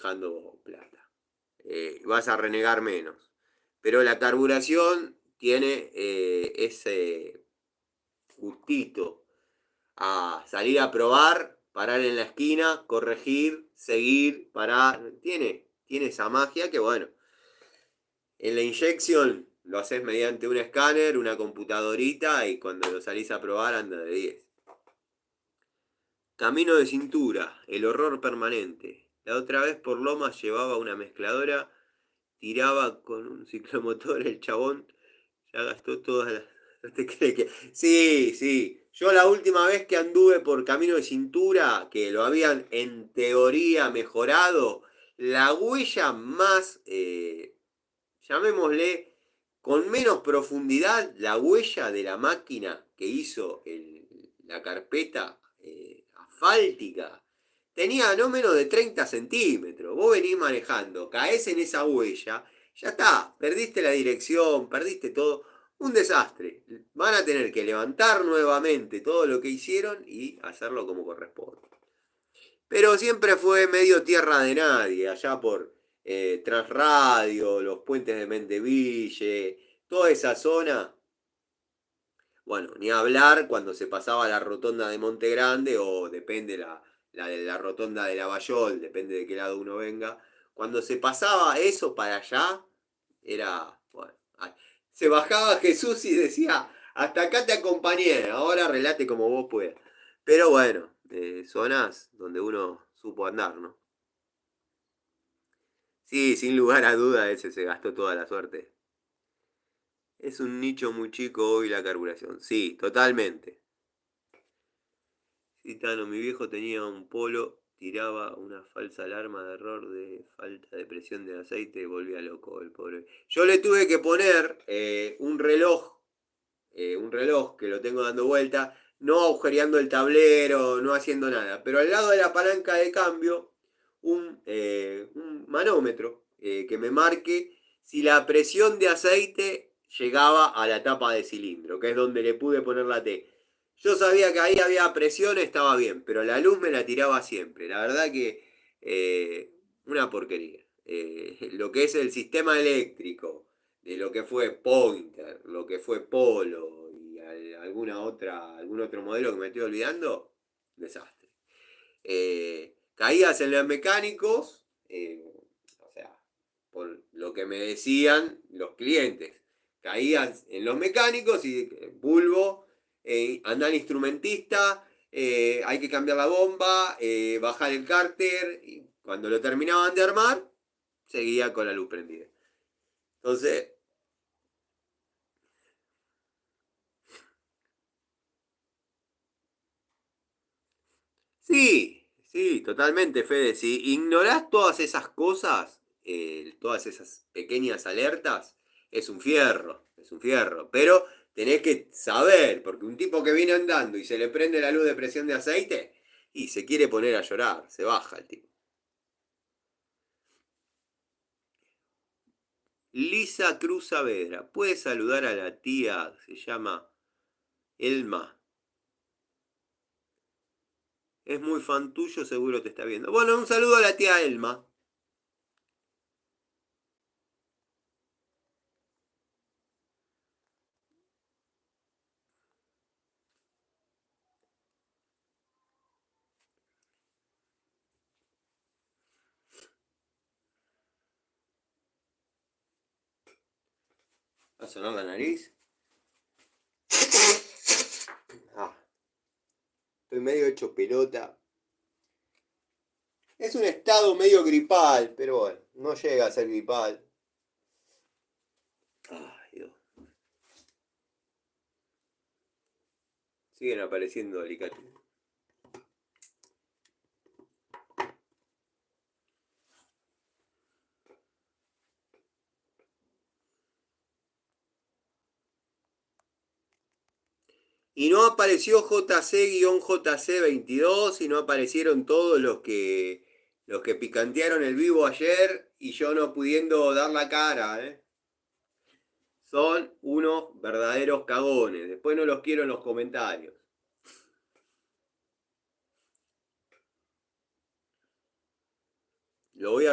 dejando plata. Vas a renegar menos. Pero la carburación tiene ese gustito a salir a probar, parar en la esquina, corregir, seguir, parar. Tiene esa magia que, bueno, en la inyección lo haces mediante un escáner, una computadorita y cuando lo salís a probar anda de 10. Camino de cintura, el horror permanente. La otra vez por Lomas llevaba una mezcladora, tiraba con un ciclomotor el chabón, ya gastó todas las... ¿No te crees que...? Sí, sí. Yo la última vez que anduve por Camino de Cintura, que lo habían en teoría mejorado, la huella más, llamémosle, con menos profundidad, la huella de la máquina que hizo la carpeta asfáltica, tenía no menos de 30 centímetros. Vos venís manejando, caes en esa huella, ya está, perdiste la dirección, perdiste todo. Un desastre. Van a tener que levantar nuevamente todo lo que hicieron y hacerlo como corresponde. Pero siempre fue medio tierra de nadie, allá por Transradio, los puentes de Mendeville, toda esa zona. Bueno, ni hablar cuando se pasaba la rotonda de Monte Grande o depende la rotonda de Lavallol, depende de qué lado uno venga. Cuando se pasaba eso para allá, era, bueno, se bajaba Jesús y decía, hasta acá te acompañé, ahora relate como vos puedas. Pero bueno, zonas donde uno supo andar, ¿no? Sí, sin lugar a duda ese se gastó toda la suerte. Es un nicho muy chico hoy la carburación. Sí, totalmente. Gitano, mi viejo tenía un polo, tiraba una falsa alarma de error de falta de presión de aceite y volvía loco el pobre. Yo le tuve que poner un reloj que lo tengo dando vuelta, no agujereando el tablero, no haciendo nada, pero al lado de la palanca de cambio, un manómetro que me marque si la presión de aceite llegaba a la tapa de cilindro, que es donde le pude poner la T. Yo sabía que ahí había presión, estaba bien, pero la luz me la tiraba siempre. La verdad que una porquería. Lo que es el sistema eléctrico, de lo que fue Pointer, lo que fue Polo y algún otro modelo que me estoy olvidando, desastre. Caídas en los mecánicos, o sea, por lo que me decían los clientes, caídas en los mecánicos y bulbo, anda el instrumentista, hay que cambiar la bomba, bajar el cárter, y cuando lo terminaban de armar, seguía con la luz prendida. Entonces, sí, sí, totalmente, Fede. Si ignorás todas esas cosas, todas esas pequeñas alertas, es un fierro, es un fierro. Pero tenés que saber, porque un tipo que viene andando y se le prende la luz de presión de aceite y se quiere poner a llorar, se baja el tipo. Lisa Cruz Saavedra, puede saludar a la tía, se llama Elma. Es muy fan tuyo, seguro te está viendo. Bueno, un saludo a la tía Elma. ¿Va a sonar la nariz? Ah, estoy medio hecho pelota. Es un estado medio gripal, pero bueno, no llega a ser gripal. Ay, Dios. Siguen apareciendo alicates. Y no apareció JC-JC22 y no aparecieron todos los que picantearon el vivo ayer y yo no pudiendo dar la cara, ¿eh? Son unos verdaderos cagones. Después no los quiero en los comentarios. Lo voy a